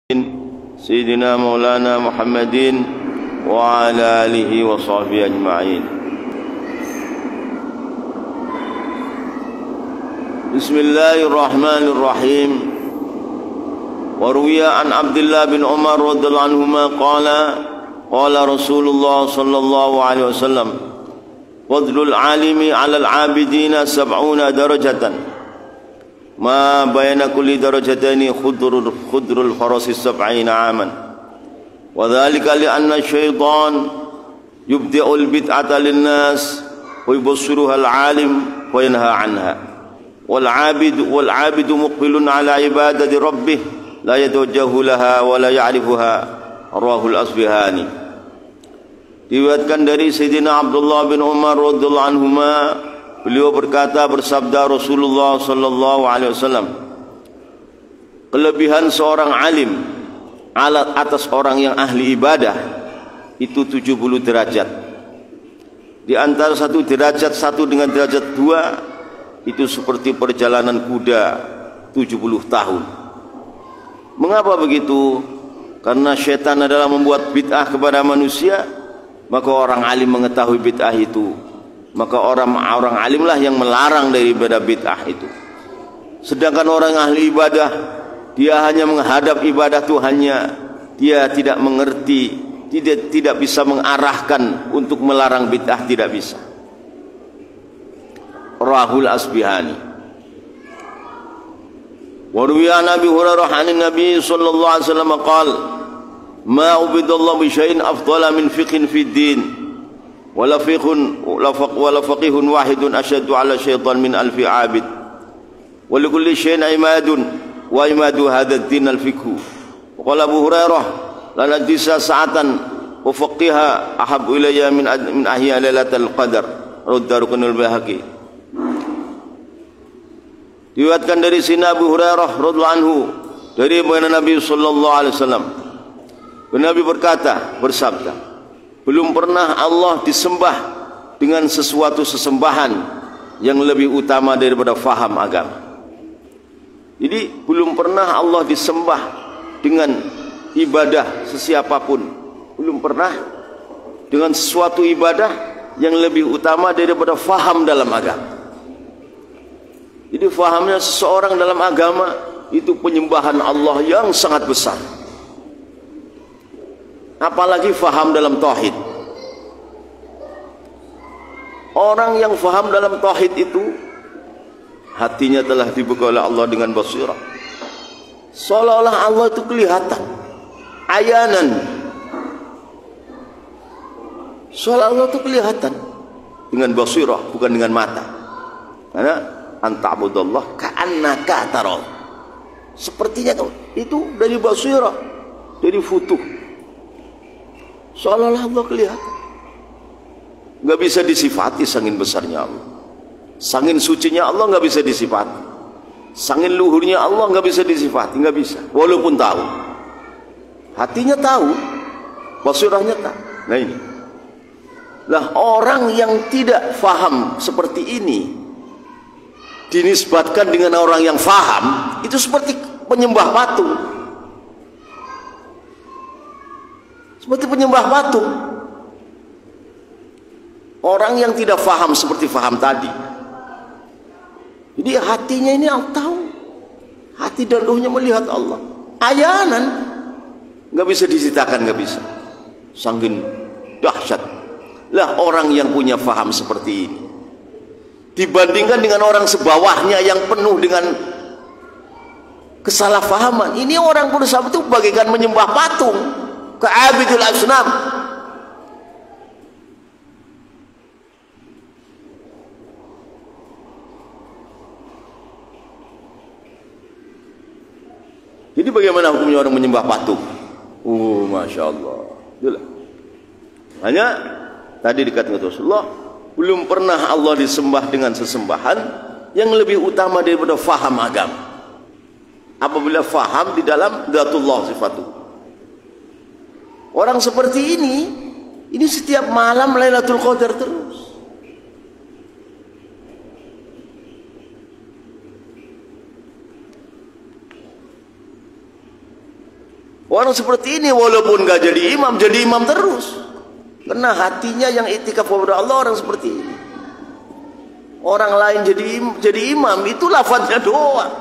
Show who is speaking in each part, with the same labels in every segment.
Speaker 1: سيدنا مولانا محمد وعلى آله وصحبه أجمعين. بسم الله الرحمن الرحيم. وروي عن عبد الله بن عمر رضي الله عنهما قال رسول الله صلى الله عليه وسلم: فضل العالم على العابدين 70 درجة ما بين كل درجتين خضر الفرس 70 عاما، وذلك لأن الشيطان يبدئ البدعة للناس ويبصرها العالم وينهى عنها، والعابد مقبل على عبادة ربه لا يتوجه لها ولا يعرفها. رواه الأصبهاني. Diriwayatkan dari Sayyidina Abdullah bin Umar radhiyallahu anhuma, beliau berkata, bersabda Rasulullah sallallahu alaihi wasallam, kelebihan seorang alim atas orang yang ahli ibadah itu 70 derajat. Di antara satu derajat satu dengan derajat dua itu seperti perjalanan kuda 70 tahun. Mengapa begitu? Karena syaitan adalah membuat bid'ah kepada manusia, maka orang alim mengetahui bid'ah itu, maka orang alimlah yang melarang daripada bid'ah itu. Sedangkan orang ahli ibadah, dia hanya menghadap ibadah Tuhannya, dia tidak mengerti, tidak bisa mengarahkan untuk melarang bid'ah, tidak bisa. Rahul Asbihani. Wa ruwiya Nabi Hurairah 'an Nabi sallallahu alaihi wasallam qala: ma ubidallahu bi syai'in afdala min fiqhin fid din wala faqihun wahidun asyaddu ala syaitan min alfi abid wa likulli syai'in imadun wa imadu hadha ad-din al-fiqhu. Qala Abu Hurairah: la najisa sa'atan wa faqiha ahabbu ilayya min ahya lailatul qadar. Rawahu al-Baihaqi. Diriwayatkan dari Sayyidina Abu Hurairah radhiyallahu anhu dari Nabi sallallahu alaihi wasallam, Nabi bersabda, belum pernah Allah disembah dengan sesuatu sesembahan yang lebih utama daripada faham agama. Jadi belum pernah Allah disembah dengan ibadah sesiapapun, belum pernah dengan sesuatu ibadah yang lebih utama daripada faham dalam agama. Jadi fahamnya seseorang dalam agama itu penyembahan Allah yang sangat besar. Apalagi faham dalam tauhid. Orang yang faham dalam tauhid itu hatinya telah dibuka oleh Allah dengan basirah. Seolah-olah Allah itu kelihatan, ayanan. Seolah Allah itu kelihatan dengan basirah, bukan dengan mata. Karena anta'budallah ka'annaka tarahu. Sepertinya itu dari basirah, dari futuh. Seolah-olah Allah kelihatan. Gak bisa disifati sangin besarnya Allah, sangin sucinya Allah gak bisa disifati, sangin luhurnya Allah gak bisa disifati, gak bisa. Walaupun tahu, hatinya tahu, basirahnya tahu. Nah ini lah, orang yang tidak faham seperti ini dinisbatkan dengan orang yang faham, itu seperti penyembah patung. Seperti penyembah patung. Orang yang tidak faham seperti faham tadi. Jadi hatinya ini yang tahu, hati dan ruhnya melihat Allah. Ayanan, nggak bisa diceritakan, nggak bisa. Sangkin dahsyat. Lah orang yang punya faham seperti ini, dibandingkan dengan orang sebawahnya yang penuh dengan kesalahfahaman. Ini orang berusaha itu bagaikan menyembah patung, ka'abidul asnam. Jadi bagaimana hukumnya orang menyembah patung? Masya Allah. Itulah. Hanya tadi dikatakan Rasulullah, belum pernah Allah disembah dengan sesembahan yang lebih utama daripada faham agama. Apabila faham di dalam dzatullah sifatu. Orang seperti ini setiap malam Lailatul Qadar terus. Orang seperti ini walaupun gak jadi imam terus. Karena hatinya yang itikaf kepada Allah orang seperti ini. Orang lain jadi imam itu lafadznya doang.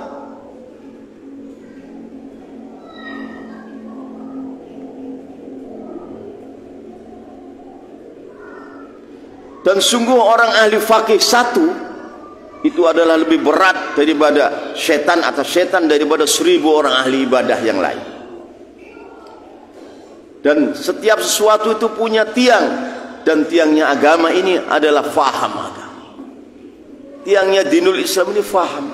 Speaker 1: Dan sungguh orang ahli fakih satu itu adalah lebih berat daripada setan atau setan daripada 1000 orang ahli ibadah yang lain. Dan setiap sesuatu itu punya tiang, dan tiangnya agama ini adalah faham agama. Tiangnya dinul Islam ini faham.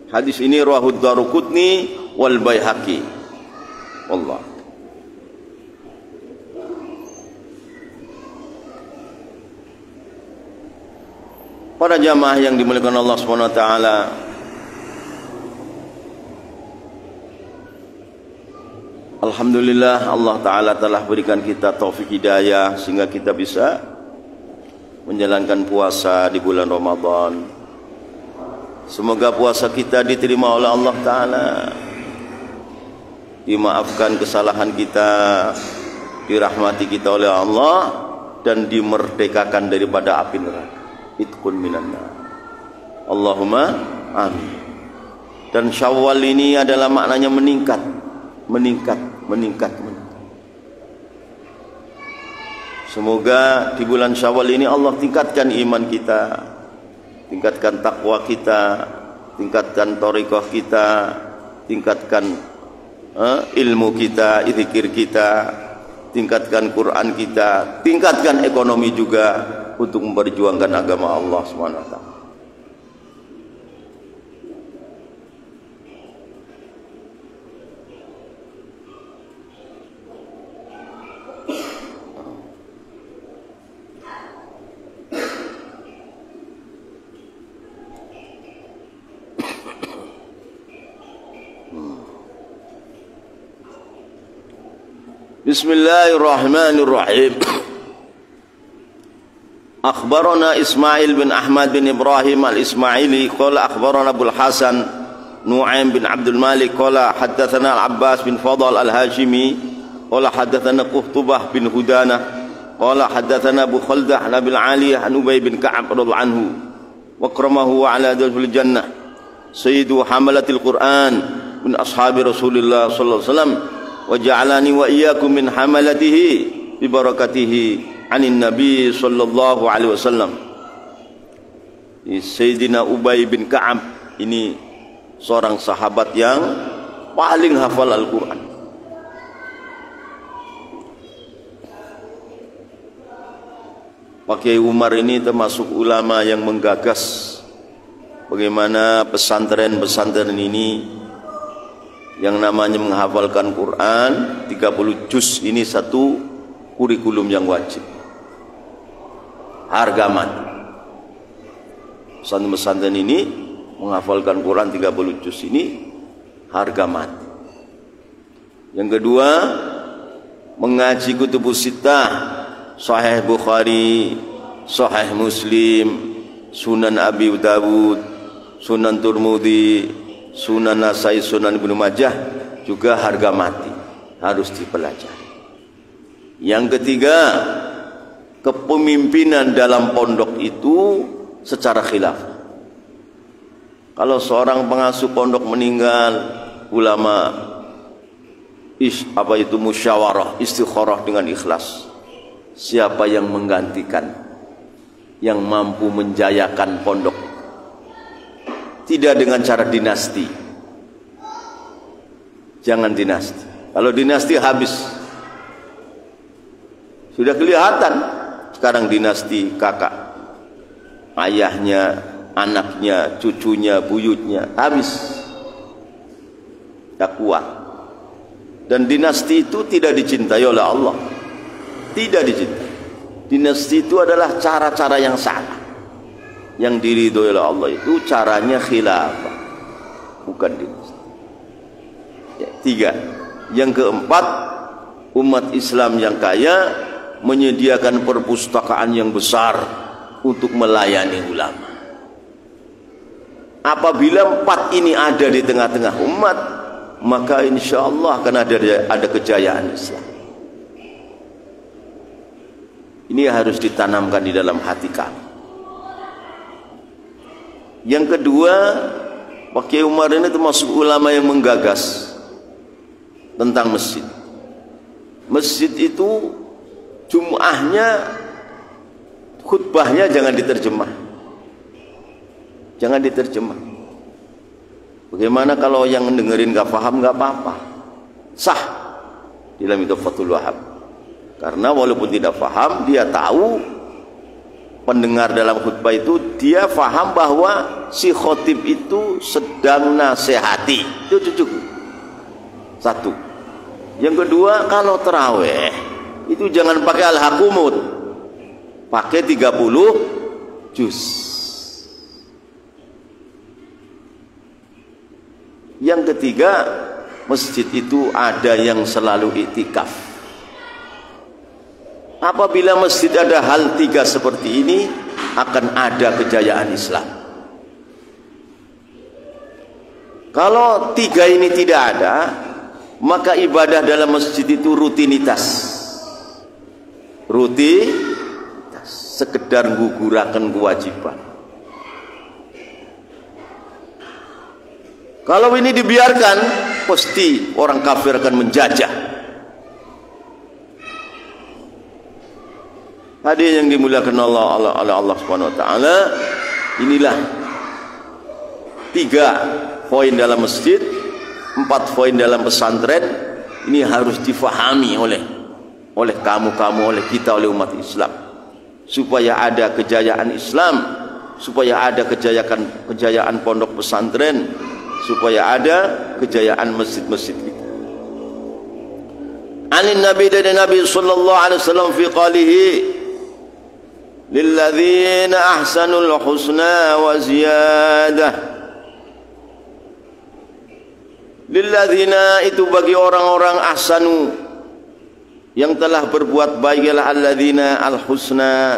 Speaker 1: Hadis ini rawahu Daruqutni wal Baihaqi. Allah. Para jamaah yang dimuliakan Allah Subhanahu wa taala, alhamdulillah Allah taala telah berikan kita taufik hidayah sehingga kita bisa menjalankan puasa di bulan Ramadan. Semoga puasa kita diterima oleh Allah taala, dimaafkan kesalahan kita, dirahmati kita oleh Allah, dan dimerdekakan daripada api neraka. Itqun minan nar. Allahumma amin. Dan Syawal ini adalah maknanya meningkat. Semoga di bulan Syawal ini Allah tingkatkan iman kita, tingkatkan takwa kita, tingkatkan thariqah kita, tingkatkan ilmu kita, zikir kita, tingkatkan Quran kita, tingkatkan ekonomi juga untuk memperjuangkan agama Allah SWT. Bismillahirrahmanirrahim. Akhbarana Ismail bin Ahmad bin Ibrahim al-Ismaili qala akhbarana Abul Hasan Nu'aim bin Abdul Malik qala haddatsana Al-Abbas bin Fadl al-Hashimi qala haddatsana Quhtubah bin Hudana qala haddatsana Abu Khaldah an Abil Aliyah an Ubay bin Ka'ab radhiyallahu anhu wa akramahu wa ala dzil jannah sayyidu hamalatil Qur'an min ashabi Rasulillah sallallahu alaihi wasallam wa ja'alani wa iyyakum min hamalatihi bi barakatihi anin Nabi sallallahu alaihi wasallam. Sayyidina Ubay bin Ka'ab ini seorang sahabat yang paling hafal Al-Quran. Pak Kiai Umar ini termasuk ulama yang menggagas bagaimana pesantren-pesantren ini yang namanya menghafalkan Quran 30 juz ini satu kurikulum yang wajib. Harga mati. Pesantren-pesantren ini menghafalkan Quran 30 juz ini harga mati. Yang kedua, mengaji kutubus sittah, Sahih Bukhari, Sahih Muslim, Sunan Abi Dawud, Sunan Tirmidzi, Sunan Nasai, Sunan Ibnu Majah juga harga mati, harus dipelajari. Yang ketiga, kepemimpinan dalam pondok itu secara khilaf. Kalau seorang pengasuh pondok meninggal, ulama musyawarah, istikharah dengan ikhlas. Siapa yang menggantikan, yang mampu menjayakan pondok? Tidak dengan cara dinasti. Jangan dinasti. Kalau dinasti habis. Sudah kelihatan sekarang dinasti kakak, ayahnya, anaknya, cucunya, buyutnya habis, tak kuat. Dan dinasti itu tidak dicintai oleh Allah, tidak dicintai. Dinasti itu adalah cara-cara yang salah. Yang diridhoi oleh Allah itu caranya khilafah, bukan dinasti. Ya, tiga. Yang keempat, umat Islam yang kaya menyediakan perpustakaan yang besar untuk melayani ulama. Apabila 4 ini ada di tengah-tengah umat, maka insya Allah akan ada kejayaan Islam. Ini harus ditanamkan di dalam hati kami. Yang kedua, Pak Kiai Umar ini termasuk ulama yang menggagas tentang masjid. Masjid itu Jum'ahnya, khutbahnya jangan diterjemah. Jangan diterjemah. Bagaimana kalau yang dengerin gak paham, gak apa-apa, sah di dalam itu Fathul Wahab. Karena walaupun tidak paham, dia tahu pendengar dalam khutbah itu, dia paham bahwa si khotib itu sedang nasihati. Itu cukup. Satu. Yang kedua, kalau terawih itu jangan pakai al-hakumut, pakai 30 juz. Yang ketiga, masjid itu ada yang selalu iktikaf. Apabila masjid ada hal 3 seperti ini, akan ada kejayaan Islam. Kalau 3 ini tidak ada, maka ibadah dalam masjid itu rutinitas. Rutinitas, sekedar gugurakan kewajiban. Kalau ini dibiarkan, pasti orang kafir akan menjajah. Hadirin yang dimuliakan Allah Subhanahu wa taala, inilah 3 poin dalam masjid, 4 poin dalam pesantren. Ini harus difahami oleh kamu, oleh kita, oleh umat Islam, supaya ada kejayaan Islam, supaya ada kejayaan pondok pesantren, supaya ada kejayaan masjid-masjid kita. Anin Nabi dari Nabi sallallahu alaihi wasallam fi qalihi lilladzina ahsanul husna wa ziyadah. Lilladzina itu bagi orang-orang ahsanu, yang telah berbuat baik, ialah alladzina al-husna,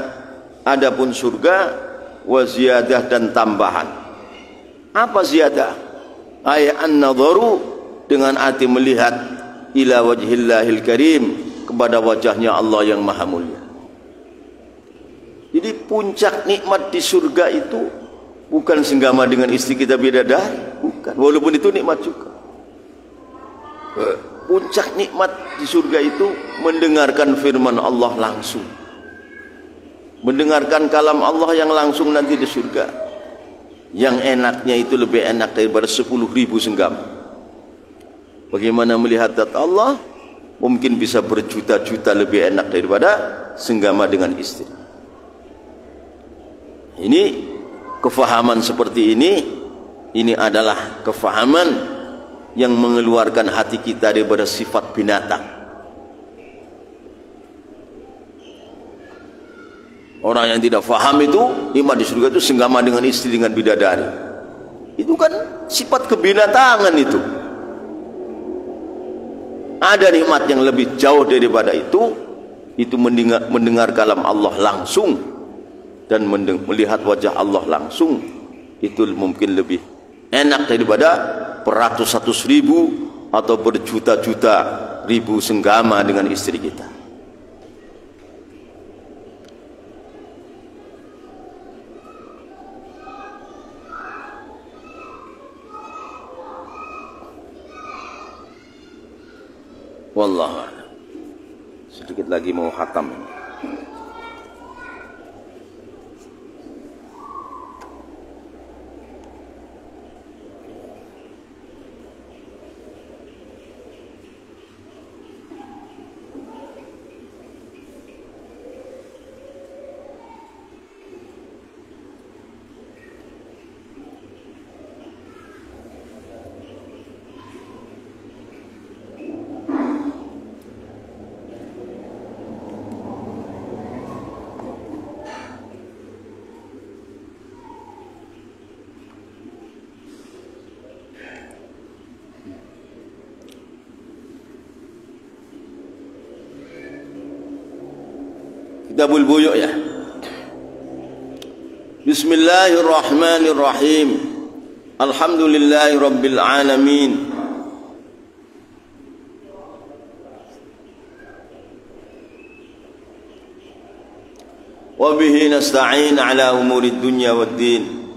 Speaker 1: adapun surga, wa ziyadah dan tambahan. Apa ziyadah? Ay an-nadharu, dengan arti melihat, ila wajhillahil karim, kepada wajahnya Allah yang maha mulia. Jadi puncak nikmat di surga itu bukan senggama dengan istri kita bidadari, bukan, walaupun itu nikmat juga. Puncak nikmat di surga itu mendengarkan firman Allah langsung, mendengarkan kalam Allah yang langsung nanti di surga. Yang enaknya itu lebih enak daripada 10.000 senggama. Bagaimana melihat zat Allah? Mungkin bisa berjuta-juta lebih enak daripada senggama dengan istri. Ini kefahaman seperti ini adalah kefahaman yang mengeluarkan hati kita daripada sifat binatang. Orang yang tidak faham itu, nikmat di surga itu senggama dengan istri, dengan bidadari. Itu kan sifat kebinatangan itu. Ada nikmat yang lebih jauh daripada itu mendengar kalam Allah langsung dan melihat wajah Allah langsung. Itu mungkin lebih enak daripada beratus-ratus ribu atau berjuta-juta ribu senggama dengan istri kita. Wallahu a'lam. Sedikit lagi mau khatam. Kitabul Buyu' ya. Bismillahirrahmanirrahim. Alhamdulillahi Rabbil Alamin. Wa bihi nasta'in ala umurid dunya wad din.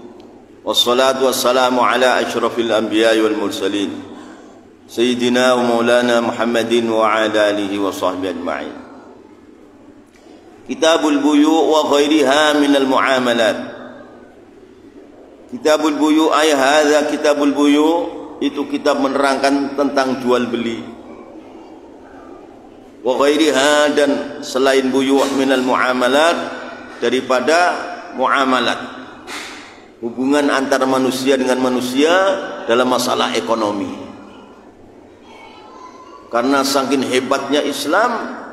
Speaker 1: Wassalatu wassalamu ala asyrafil anbiya'i wal mursalin. Sayyidina wa maulana Muhammadin wa ala alihi wa sahbihi ajma'in. Kitabul buyu' wa ghairiha minal muamalat. Kitabul buyu' ay hadza kitabul buyu' itu kitab menerangkan tentang jual beli. Wa ghairiha dan selain buyu' minal muamalat, daripada muamalat, hubungan antara manusia dengan manusia dalam masalah ekonomi. Karena saking hebatnya Islam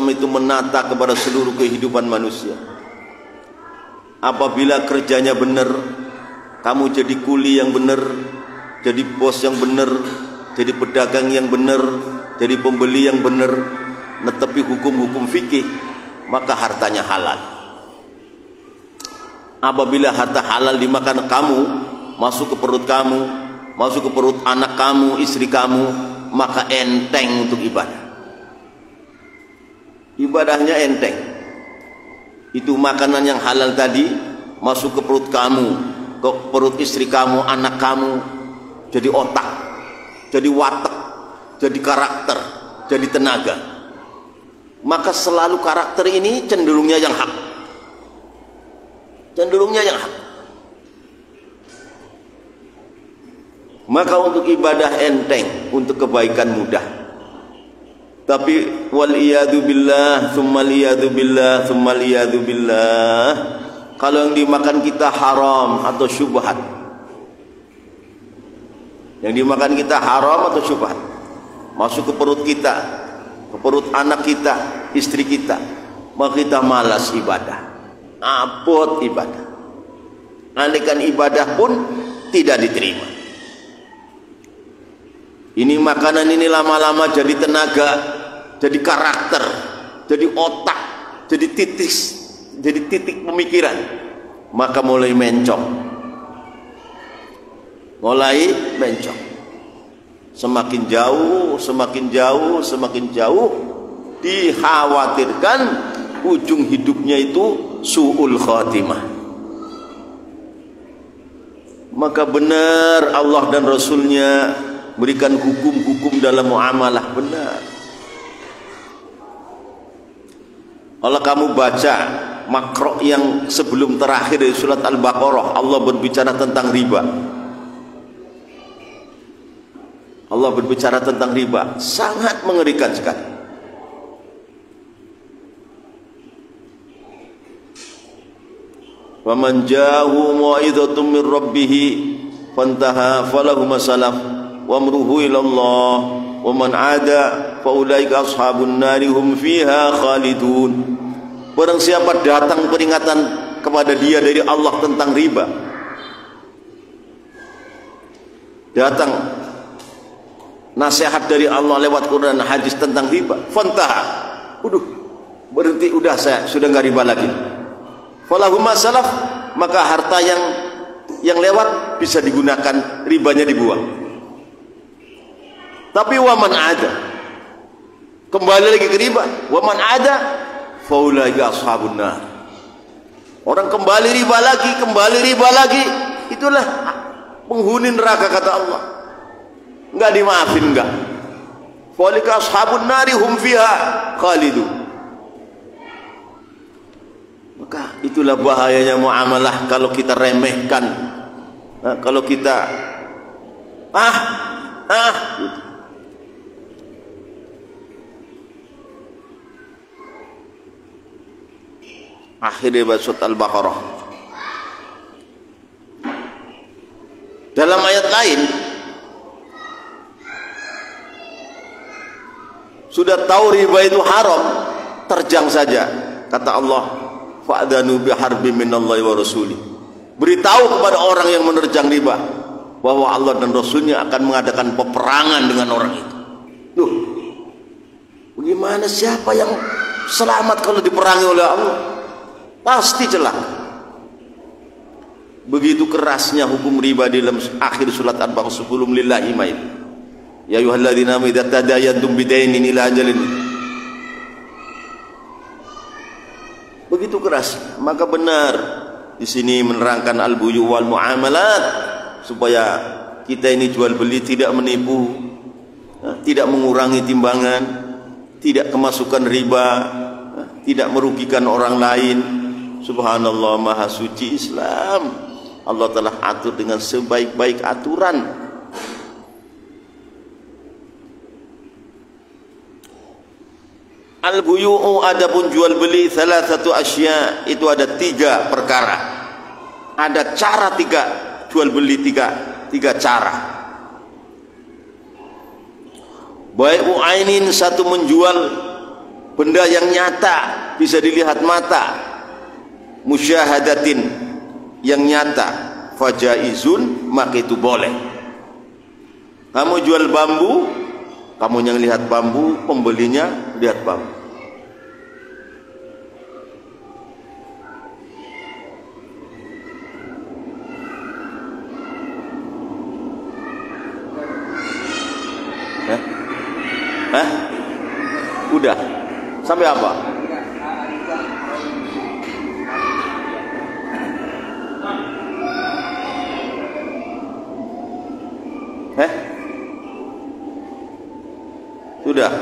Speaker 1: itu menata kepada seluruh kehidupan manusia. Apabila kerjanya benar, kamu jadi kuli yang benar, jadi bos yang benar, jadi pedagang yang benar, jadi pembeli yang benar, netepi hukum-hukum fikih, maka hartanya halal. Apabila harta halal dimakan kamu, masuk ke perut kamu, masuk ke perut anak kamu, istri kamu, maka enteng untuk ibadah. Ibadahnya enteng. Itu makanan yang halal tadi masuk ke perut kamu, ke perut istri kamu, anak kamu, jadi otak, jadi watak, jadi karakter, jadi tenaga. Maka selalu karakter ini cenderungnya yang hak. Cenderungnya yang hak. Maka untuk ibadah enteng, untuk kebaikan mudah. Tapi wal iyadu billah, tsumma liyadu billah, tsumma liyadu billah, kalau yang dimakan kita haram atau syubhat, yang dimakan kita haram atau syubhat, masuk ke perut kita, ke perut anak kita, istri kita, maka kita malas ibadah, abot ibadah, andaikan ibadah pun tidak diterima. Ini makanan ini lama-lama jadi tenaga, jadi karakter, jadi otak, jadi titik pemikiran, maka mulai mencong, semakin jauh, semakin jauh, dikhawatirkan ujung hidupnya itu su'ul khatimah. Maka benar Allah dan Rasulnya berikan hukum-hukum dalam muamalah, benar. Kalau kamu baca makro yang sebelum terakhir dari surat Al-Baqarah, Allah berbicara tentang riba. Allah berbicara tentang riba, sangat mengerikan sekali. Wa man ja'ahu mau'izatun min rabbih fantaha falahu ma salaf wa amruhu ila Allah wa man 'ada fa ulaika ashabun nari hum fiha khalidun. Barang siapa datang peringatan kepada dia dari Allah tentang riba, datang nasihat dari Allah lewat Quran dan hadis tentang riba, fantaha, berhenti, udah, saya sudah nggak riba lagi. Falahu ma salaf, maka harta yang lewat bisa digunakan, ribanya dibuang. Tapi waman ada, kembali lagi ke riba, waman ada faulaika ashabun nar. Orang kembali riba lagi, itulah penghuni neraka kata Allah. Enggak dimaafin, enggak. Faulaika ashabun nari hum fiha khalidun. Maka itulah bahayanya muamalah kalau kita remehkan, kalau kita gitu. Akhirnya surat Al-Baqarah. Dalam ayat lain sudah tahu riba itu haram, terjang saja kata Allah, fa'dhanu biharbin minallahi wa rasuli. Beritahu kepada orang yang menerjang riba bahwa Allah dan Rasulnya akan mengadakan peperangan dengan orang itu. Tuh, bagaimana, siapa yang selamat kalau diperangi oleh Allah? Pasti celaka. Begitu kerasnya hukum riba di dalam akhir surat Al-Baqarah sebelum lillahi ma itu. Ya ayyuhalladzina amanu idza tadayantum bidainin ila ajalin. Begitu keras. Maka benar di sini menerangkan al-buyu wal muamalat supaya kita ini jual beli tidak menipu, tidak mengurangi timbangan, tidak kemasukan riba, tidak merugikan orang lain. Subhanallah, maha suci Islam. Allah telah atur dengan sebaik-baik aturan. Al-buyu'u, adapun jual beli, salah satu asya, itu ada 3 perkara. Ada cara 3 jual beli, 3 cara. Bai'u ainin, satu menjual benda yang nyata, bisa dilihat mata. Musyahadatin, yang nyata. Fajaizun, maka itu boleh. Kamu jual bambu, kamu yang lihat bambu, pembelinya lihat bambu. Hah? Udah. Sampai apa? Sudah.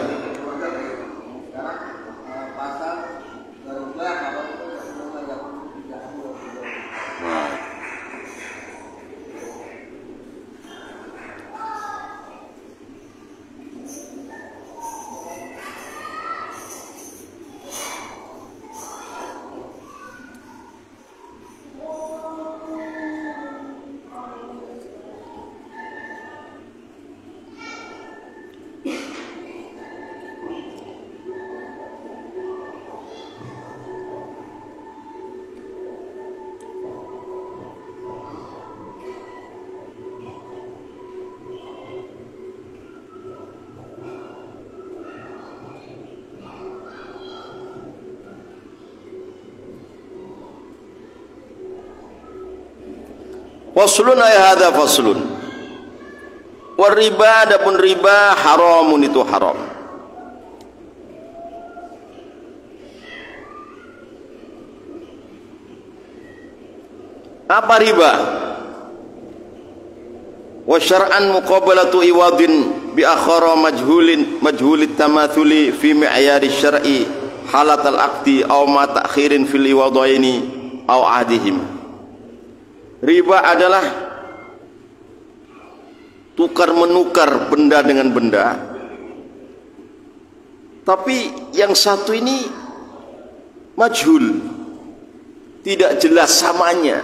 Speaker 1: Faslun, ay hadza faslun. War riba, adapun riba haramun, itu haram. Apa riba? Wa syar'an muqabalatu iwadin bi akhara majhulit tamathuli fi mi'yari syar'i halat al-aqdi aw ma ta'khirin fil iwadaini aw adihim. Riba adalah tukar menukar benda dengan benda, tapi yang satu ini majhul, tidak jelas samanya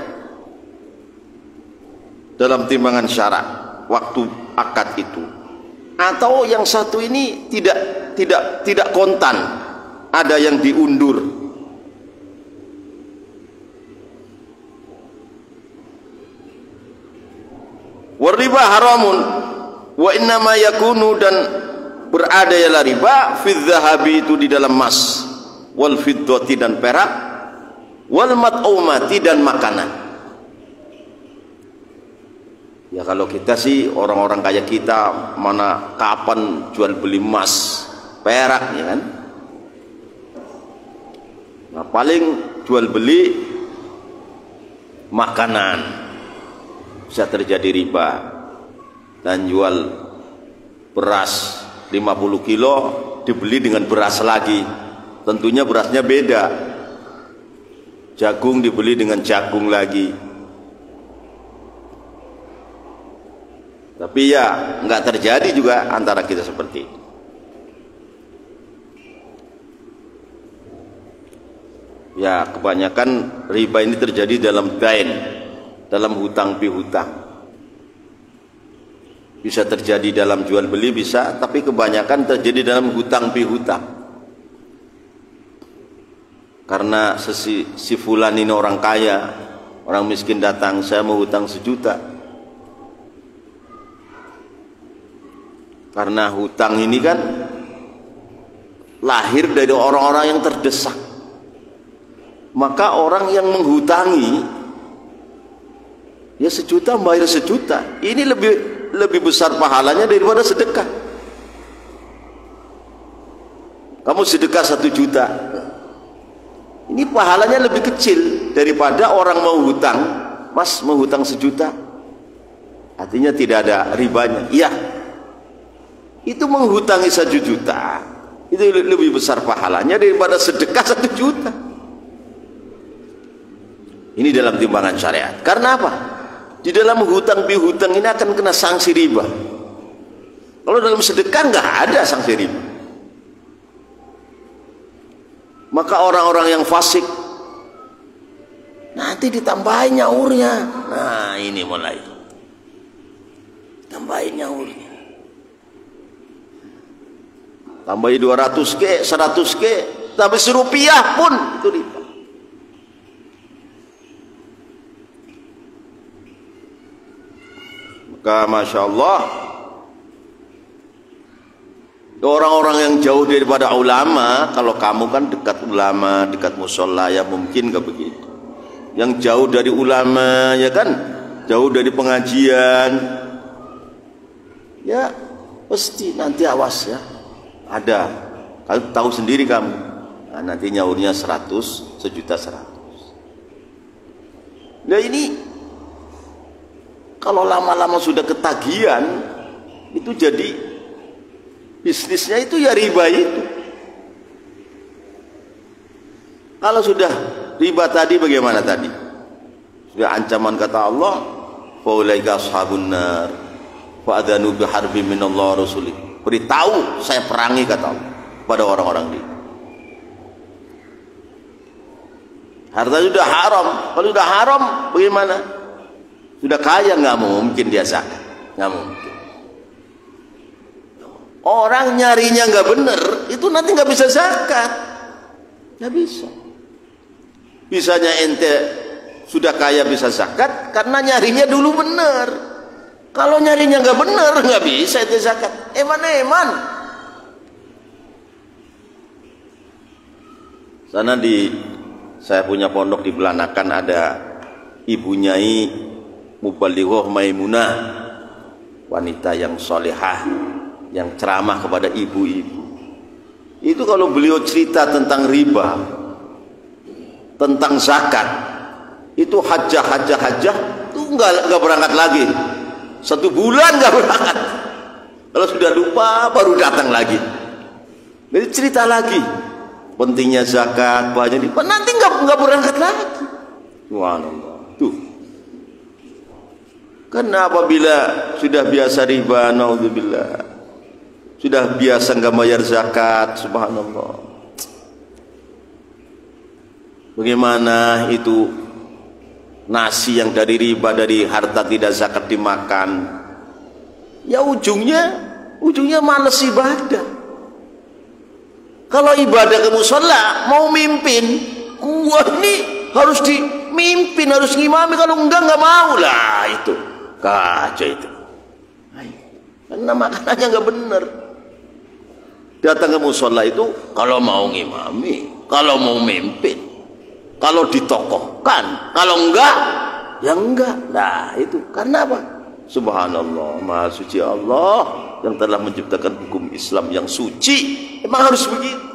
Speaker 1: dalam timbangan syarak waktu akad itu, atau yang satu ini tidak kontan, ada yang diundur. Wariba haramun wa innama yakunu, dan berada ialah riba fi dzahabi, itu di dalam emas, wal fiddati, dan perak, wal mat'umati, dan makanan. Ya kalau kita sih orang-orang kaya kita, mana kapan jual beli emas, perak, ya kan? Nah, paling jual beli makanan bisa terjadi riba. Dan jual beras 50 kilo dibeli dengan beras lagi, tentunya berasnya beda. Jagung dibeli dengan jagung lagi. Tapi ya nggak terjadi juga antara kita seperti itu. Ya kebanyakan riba ini terjadi dalam dain, dalam hutang pihutang. Bisa terjadi dalam jual beli, bisa, tapi kebanyakan terjadi dalam hutang pihutang. Karena si fulan ini orang kaya, orang miskin datang, saya mau hutang 1 juta. Karena hutang ini kan lahir dari orang-orang yang terdesak. Maka orang yang menghutangi Ya 1 juta bayar 1 juta. Ini lebih besar pahalanya daripada sedekah. Kamu sedekah 1 juta, ini pahalanya lebih kecil daripada orang mau hutang. Mas mau hutang 1 juta, artinya tidak ada ribanya. Iya, itu menghutangi 1 juta itu lebih besar pahalanya daripada sedekah 1 juta. Ini dalam timbangan syariat. Karena apa? Di dalam hutang piutang ini akan kena sanksi riba. Kalau dalam sedekah nggak ada sanksi riba. Maka orang-orang yang fasik nanti ditambahin nyaurnya. Nah, ini mulai tambahin nyaurnya. Tambahin 200K, 100K, sampai Rp1 pun itu riba. Maka Masya Allah, orang-orang yang jauh daripada ulama, kalau kamu kan dekat ulama, dekat musola, ya mungkin gak begitu. Yang jauh dari ulama, ya kan, jauh dari pengajian, ya pasti nanti awas ya, ada. Kamu tahu sendiri kamu, nah, nanti nyaurnya 100, 1.100.000. Nah ini kalau lama-lama sudah ketagihan, itu jadi bisnisnya itu ya riba itu. Kalau sudah riba tadi bagaimana tadi? Sudah ancaman kata Allah, faulaika ashabun nar fa adzanu biharbin minallah rasulih. Beritahu saya perangi kata Allah pada orang-orang ini. Harta sudah haram. Kalau sudah haram bagaimana? Sudah kaya nggak mungkin dia zakat, nggak mungkin. Orang nyarinya nggak bener, itu nanti nggak bisa zakat, nggak bisa. Bisanya ente sudah kaya bisa zakat karena nyarinya dulu bener. Kalau nyarinya nggak bener, nggak bisa ente zakat. Eman. Sana saya punya pondok di Belanakan, ada Ibu Nyai Mubalighah Maimunah, wanita yang solehah, yang ceramah kepada ibu-ibu. Itu kalau beliau cerita tentang riba, tentang zakat, itu hajah itu nggak berangkat lagi. 1 bulan nggak berangkat. Kalau sudah lupa baru datang lagi. Jadi cerita lagi pentingnya zakat, banyak nanti nggak berangkat lagi. Subhanallah. Tuh. Karena apabila sudah biasa riba, naudzubillah, sudah biasa nggak bayar zakat, subhanallah, bagaimana itu nasi yang dari riba, dari harta tidak zakat dimakan, ya ujungnya malas ibadah. Kalau ibadah ke musola mau mimpin, wah ini harus dimimpin, harus ngimami, kalau enggak mau lah, itu kacau itu. Karena makanannya nggak bener. Datang ke musola itu kalau mau ngimami, kalau mau mimpin, kalau ditokohkan, kalau enggak ya enggak. Nah itu karena apa? Subhanallah, maha suci Allah yang telah menciptakan hukum Islam yang suci. Emang harus begitu.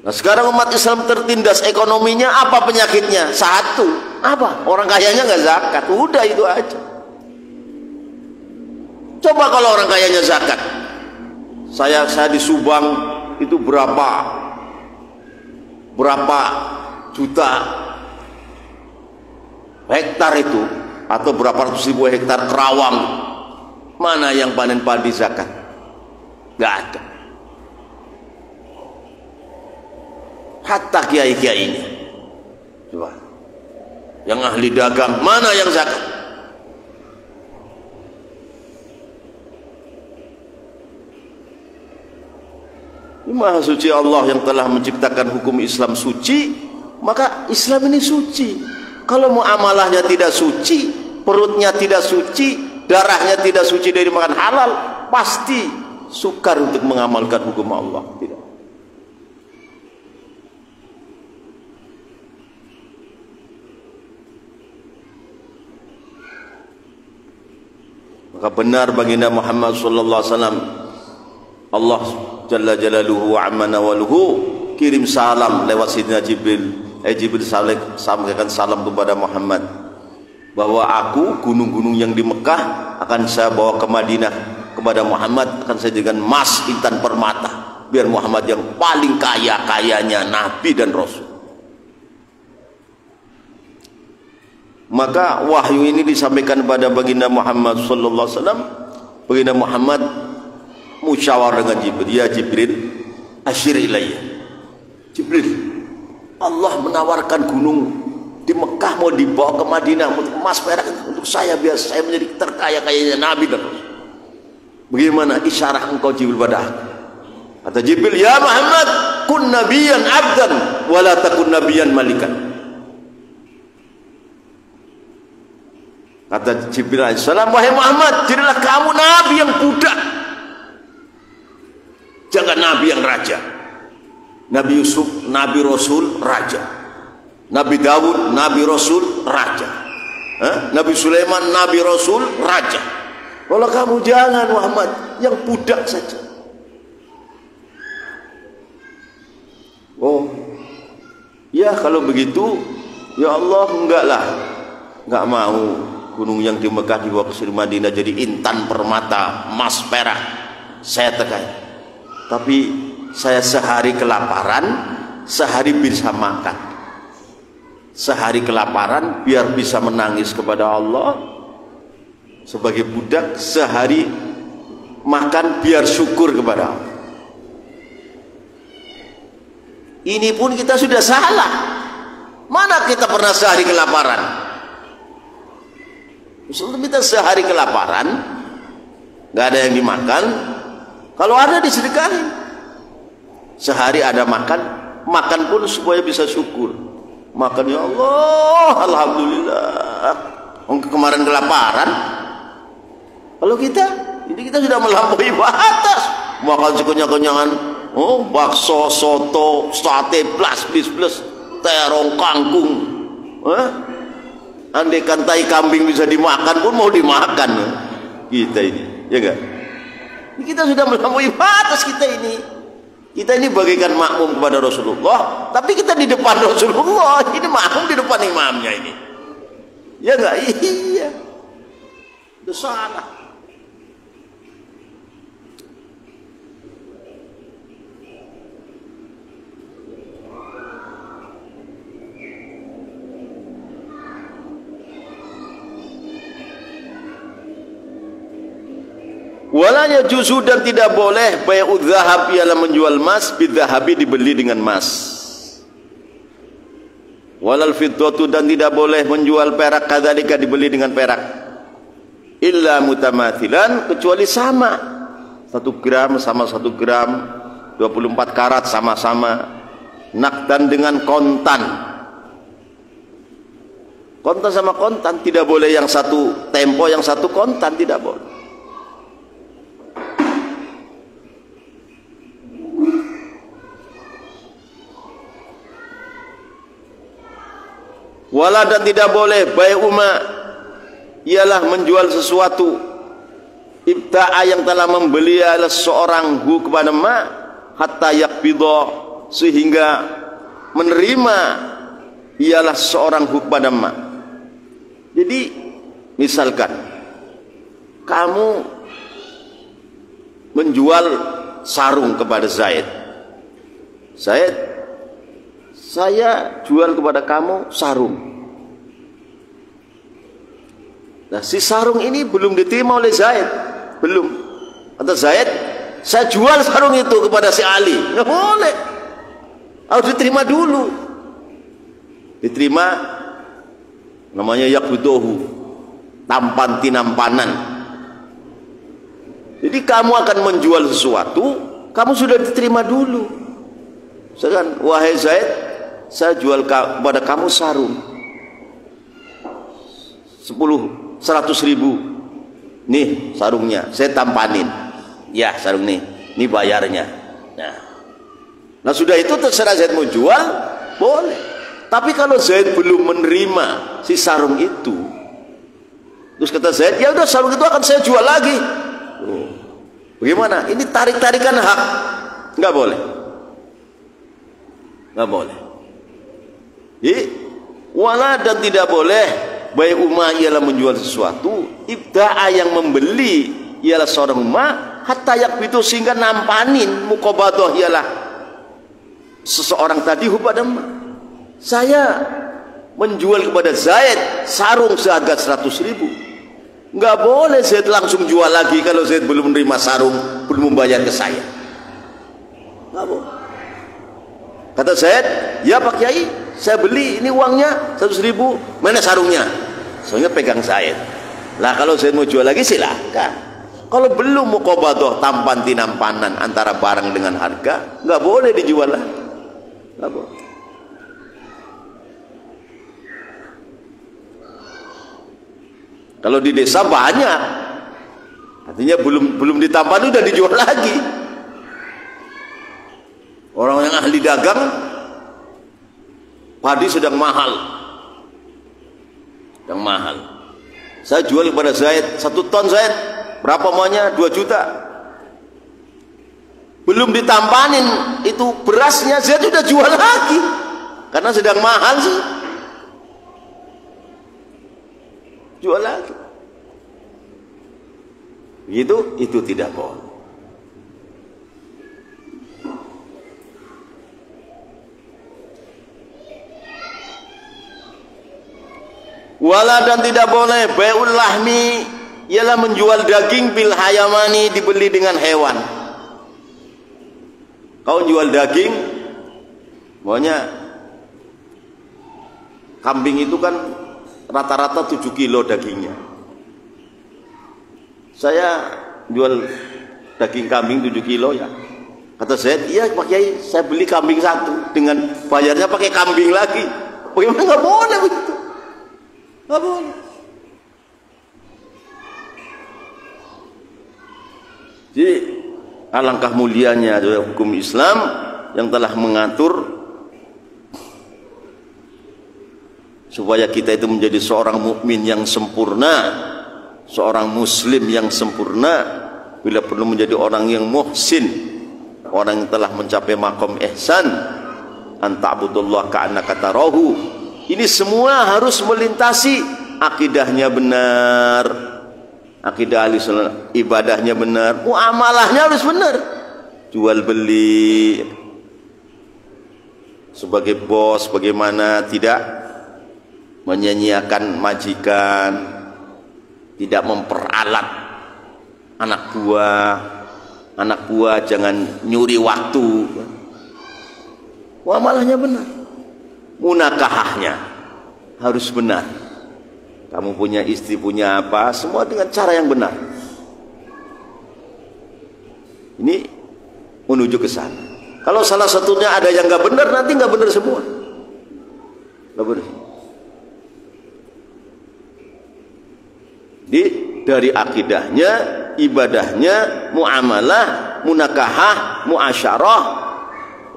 Speaker 1: Nah sekarang umat Islam tertindas ekonominya, apa penyakitnya? Satu, apa? Orang kayanya nggak zakat, udah itu aja. Coba kalau orang kayanya zakat, saya di Subang itu berapa juta hektar itu, atau berapa ratus ribu hektar Kerawang, mana yang panen padi zakat? Nggak ada. Hatta kiai-kiai ini, coba, yang ahli dagang, mana yang zakat? Ini maha suci Allah yang telah menciptakan hukum Islam suci, maka Islam ini suci. Kalau muamalahnya tidak suci, perutnya tidak suci, darahnya tidak suci dari makan halal, pasti sukar untuk mengamalkan hukum Allah. Tidak. Maka benar baginda Muhammad sallallahu alaihi wasallam, Allah jalla jalaluhu wa amma nawaluhu kirim salam lewat Sayyidina Jibril. Jibril sampaikan salam kepada Muhammad bahwa aku, gunung-gunung yang di Mekah akan saya bawa ke Madinah, kepada Muhammad akan saya jadikan emas, intan, permata, biar Muhammad yang paling kaya-kayanya nabi dan rasul. Maka wahyu ini disampaikan pada baginda Muhammad sallallahu alaihi wasallam. Baginda Muhammad musyawarah dengan Jibril, ya Jibril, asyir ilayya. Jibril, Allah menawarkan gunung di Mekah mau dibawa ke Madinah untuk emas perak untuk saya, biar saya menjadi terkaya-kayanya nabi dan rasul. Bagaimana isyarah engkau Jibril pada aku? Kata Jibril, ya Muhammad, kun nabiyan abdan wala takun nabiyan malikan. Kata Jibril alaihissalam, wahai Muhammad, jadilah kamu nabi yang budak, jangan nabi yang raja. Nabi Yusuf, nabi rasul, raja. Nabi Dawud, nabi rasul, raja. Nabi Sulaiman, nabi rasul, raja. Kalau kamu jangan Muhammad, yang budak saja. Oh, ya kalau begitu, ya Allah, enggak lah, enggak mau gunung yang di Mekah dibawa ke Madinah jadi intan, permata, emas, perak. Saya tekan. Tapi saya sehari kelaparan, sehari bisa makan. Sehari kelaparan biar bisa menangis kepada Allah sebagai budak, sehari makan biar syukur kepada Allah. Ini pun kita sudah salah. Mana kita pernah sehari kelaparan? Misalnya kita sehari kelaparan, nggak ada yang dimakan, kalau ada disedekahin. Sehari ada makan, makan pun supaya bisa syukur. Makan, ya Allah, alhamdulillah. Kemarin kelaparan. Kalau kita, ini kita sudah melampaui batas. Makan sekenyang-kenyangan, bakso, soto, sate, plus, terong, kangkung. Andaikan tai kambing bisa dimakan pun mau dimakan. Kita ini, ya enggak? Ini kita sudah melampaui batas kita ini. Kita ini bagaikan makmum kepada Rasulullah, tapi kita di depan Rasulullah. Ini makmum di depan imamnya ini. Ya enggak? Iya. Itu salah. Walanya juzu, dan tidak boleh bai'udz zahab, ialah menjual emas, bidzahabi, dibeli dengan emas. Walal fiddatu, dan tidak boleh menjual perak, kadzalika, dibeli dengan perak. Illa mutamathilan, kecuali sama. 1 gram sama 1 gram, 24 karat sama-sama. Nakdan, dengan kontan. Kontan sama kontan, tidak boleh yang satu tempo, yang satu kontan, tidak boleh. Wala, dan tidak boleh bai'uma, ialah menjual sesuatu, ibta'a, yang telah membeli adalah seorang hu kepada ma, hatta yakbidha, sehingga menerima ialah seorang hu kepada ma. Jadi misalkan kamu menjual sarung kepada Zaid, saya jual kepada kamu sarung. Nah, si sarung ini belum diterima oleh Zaid, belum. Kata Zaid, saya jual sarung itu kepada si Ali. Nggak boleh, harus diterima dulu. Diterima, namanya yakbudohu, tampan tinampanan. Jadi kamu akan menjual sesuatu, kamu sudah diterima dulu. Misalkan, wahai Zaid, saya jual kepada kamu sarung 100.000. Nih sarungnya, saya tampanin. Ya, sarung nih, ini bayarnya. Nah sudah itu terserah Zaid mau jual, boleh. Tapi kalau Zaid belum menerima si sarung itu, Terus kata Zaid, ya udah sarung itu akan saya jual lagi. Bagaimana? Ini tarik-tarikan hak. Nggak boleh. Nggak boleh. Jadi, wala dan tidak boleh bayi umah ialah menjual sesuatu, ibda'a yang membeli ialah seorang umah, hatta yakbitu sehingga nampanin muqabadah ialah seseorang tadi kepada umah. Saya menjual kepada Zaid sarung seharga 100.000. Nggak boleh Zaid langsung jual lagi kalau Zaid belum menerima sarung, belum membayar ke saya. Nggak boleh. Kata Zaid, ya Pak Kiai, saya beli, ini uangnya 100.000, mana sarungnya? Soalnya pegang Zaid. Lah kalau Zaid mau jual lagi silahkan. Kalau belum muqabadah tampan tinampanan antara barang dengan harga, nggak boleh dijual lagi. Nggak boleh. Kalau di desa banyak, artinya belum ditampan udah dijual lagi. Orang yang ahli dagang, padi sedang mahal, saya jual kepada Zaid 1 ton. Zaid, berapa maunya? 2 juta. Belum ditampanin itu berasnya, Zaid sudah jual lagi karena sedang mahal sih. Jual lagi. Itu tidak boleh. Wala dan tidak boleh bai'ul lahmi ialah menjual daging bil hayamani, dibeli dengan hewan. Kau jual daging, maunya kambing itu kan rata-rata 7 kilo dagingnya. Saya jual daging kambing 7 kilo ya. Kata Zaid, iya Pak Kiai, saya beli kambing 1 dengan bayarnya pakai kambing lagi. Bagaimana? Nggak boleh begitu. Nggak boleh. Jadi alangkah mulianya hukum Islam yang telah mengatur supaya kita itu menjadi seorang mukmin yang sempurna, seorang muslim yang sempurna, bila perlu menjadi orang yang muhsin, orang yang telah mencapai maqam ihsan, anta'budullah ka'annaka tarahu. Ini semua harus melintasi akidahnya benar, akidah ahli sunnah, ibadahnya benar, muamalahnya harus benar, jual beli sebagai bos bagaimana tidak menyanyiakan majikan, tidak memperalat anak buah jangan nyuri waktu, muamalahnya benar, munakahahnya harus benar. Kamu punya istri, punya apa, semua dengan cara yang benar. Ini menuju ke sana. Kalau salah satunya ada yang nggak benar, nanti nggak benar semua. Nggak benar. Dari akidahnya, ibadahnya, muamalah, munakahah, muasyarah,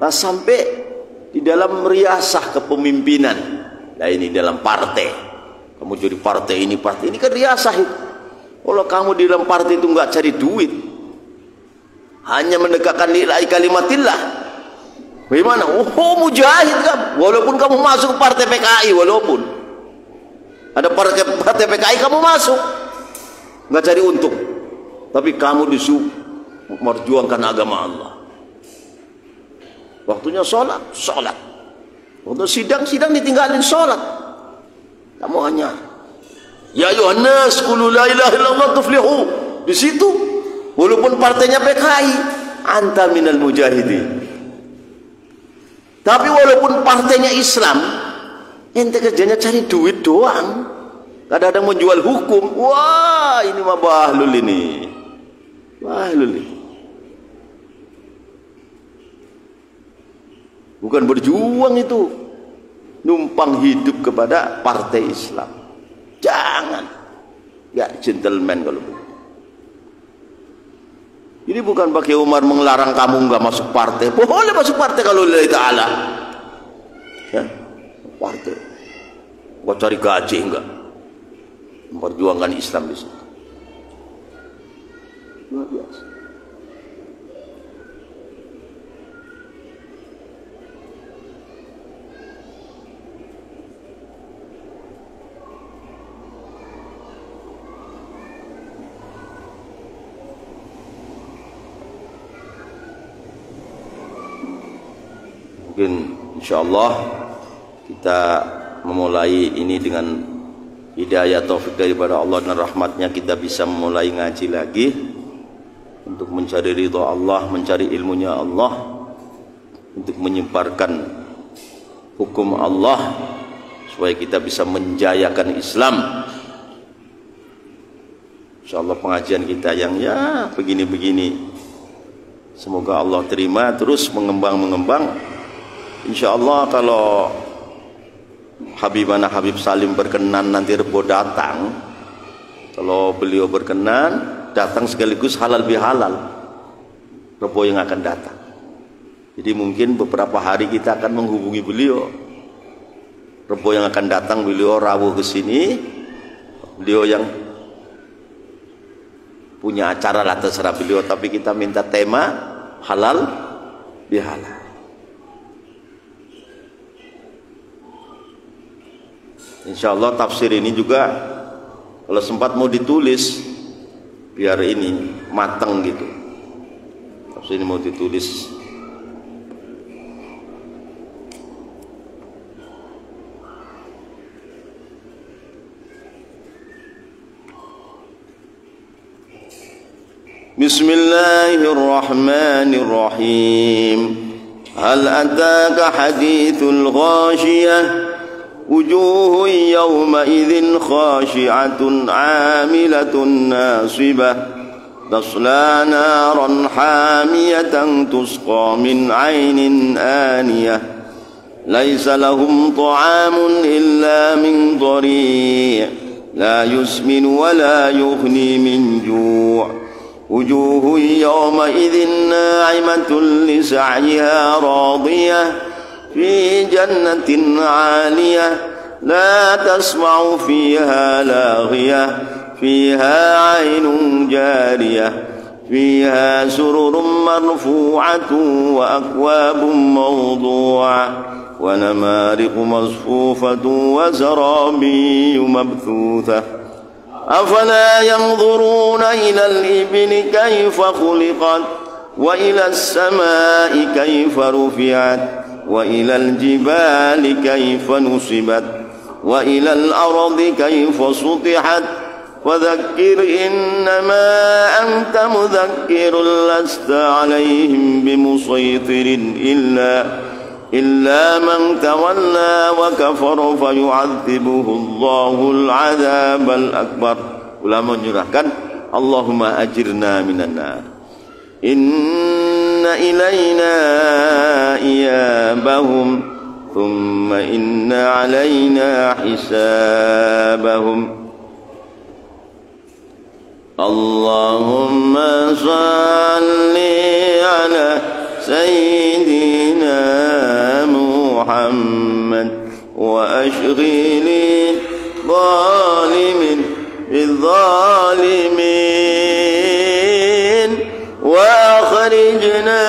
Speaker 1: lah sampai di dalam riasah kepemimpinan. Nah ini dalam partai, kamu jadi partai ini kan riasah itu. Kalau kamu di dalam partai itu nggak cari duit, hanya menegakkan nilai kalimatillah, bagaimana? Oh mujahid kamu, walaupun kamu masuk partai PKI, walaupun ada partai PKI kamu masuk, nggak cari untung, tapi kamu disuruh memperjuangkan agama Allah. Waktunya sholat, waktu sidang ditinggalin sholat. Kamu hanya ya ayuhan nas qulu la ilaha illallah tuflihu. Di situ walaupun partainya PKI, anta minal mujahidin. Tapi walaupun partainya Islam, ente kerjanya cari duit doang. Kadang-kadang menjual hukum. Wah, ini mah bahlul ini. Bahlul ini. Bukan berjuang itu, numpang hidup kepada partai Islam. Jangan. Ya gentleman kalau begitu. Ini bukan pakai Umar melarang kamu nggak masuk partai. Boleh masuk partai kalau lillahi ta'ala. Ya, partai. Kau cari gaji enggak? memperjuangkan Islam di situ. Luar biasa. Mungkin insyaallah kita memulai ini dengan hidayah taufik daripada Allah dan rahmatnya, kita bisa memulai ngaji lagi untuk mencari ridha Allah, mencari ilmunya Allah, untuk menyebarkan hukum Allah supaya kita bisa menjayakan Islam. Insyaallah pengajian kita yang ya begini-begini, semoga Allah terima, terus mengembang. Insyaallah kalau Habibana Habib Salim berkenan nanti Rebo datang, kalau beliau berkenan datang sekaligus halal bihalal Rebo yang akan datang. Jadi mungkin beberapa hari kita akan menghubungi beliau. Rebo yang akan datang beliau rawuh ke sini, beliau yang punya acara lah terserah beliau, tapi kita minta tema halal bihalal. Insyaallah tafsir ini juga kalau sempat mau ditulis biar ini matang gitu. Tafsir ini mau ditulis. Bismillahirrahmanirrahim. Hal ataka hadithul ghashiyah وجوه يومئذ خاشعة عاملة ناصبة تصلى نارا حامية تسقى من عين آنية ليس لهم طعام إلا من ضريع لا يسمن ولا يغني من جوع وجوه يومئذ ناعمة لسعيها راضية في جنة عالية لا تسمع فيها لاغية فيها عين جارية فيها سرر مرفوعة وأكواب موضوعة ونمارق مصفوفة وزرابي مبثوثة أفلا ينظرون إلى الإبل كيف خلقت وإلى السماء كيف رفعت وإلى الجبال كيف نصبت وإلى الأرض كيف سطحت فذكر إنما أنت مذكر لست عليهم بمسيطر إلا من تولى وكفر فيعذبه الله العذاب الأكبر. Ulama menyurahkan Allahumma ajirna minan nar. Inna ilayna iyabahum thumma inna alayna hisabahum. Allahumma salli ala sayyidina Muhammad wa ashghili zalimin bizzalimin وأخرجنا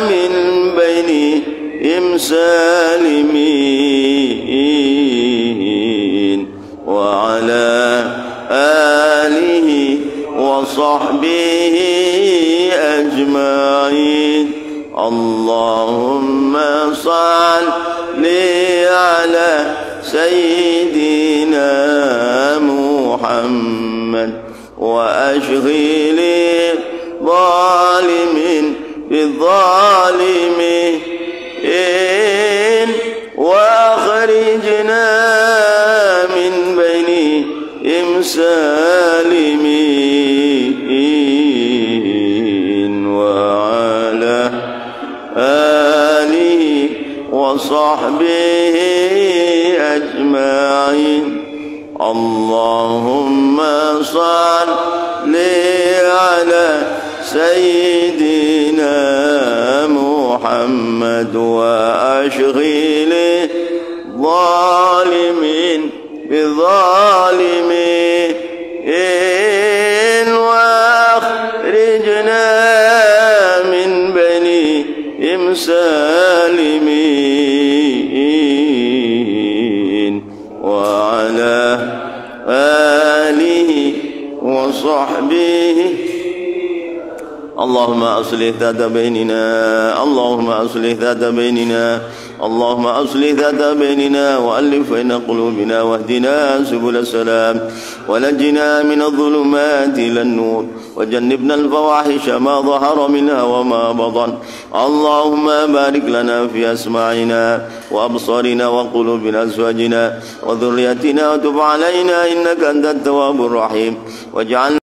Speaker 1: من بينهم سالمين وعلى آله وصحبه أجمعين. اللهم صل على سيدنا محمد وأشغل ظالمين بالظالمين وأخرجنا من بينهم سالمين وعلى آله وصحبه أجمعين. اللهم صل على سيدنا محمد وأشغل ظالمين بظالمين سالمين وعلى آله وصحبه. اللهم أصلح ذات بيننا، اللهم أصلح ذات بيننا، اللهم أصلح ذات بيننا وألف بين قلوبنا واهدنا سبل السلام ونجنا من الظلمات إلى النور وجنبنا الفواحش ما ظهر منها وما بطن. اللهم بارك لنا في أسماعنا وأبصارنا وقلوبنا أزواجنا وذريتنا وتب علينا إنك أنت التواب الرحيم واجعلنا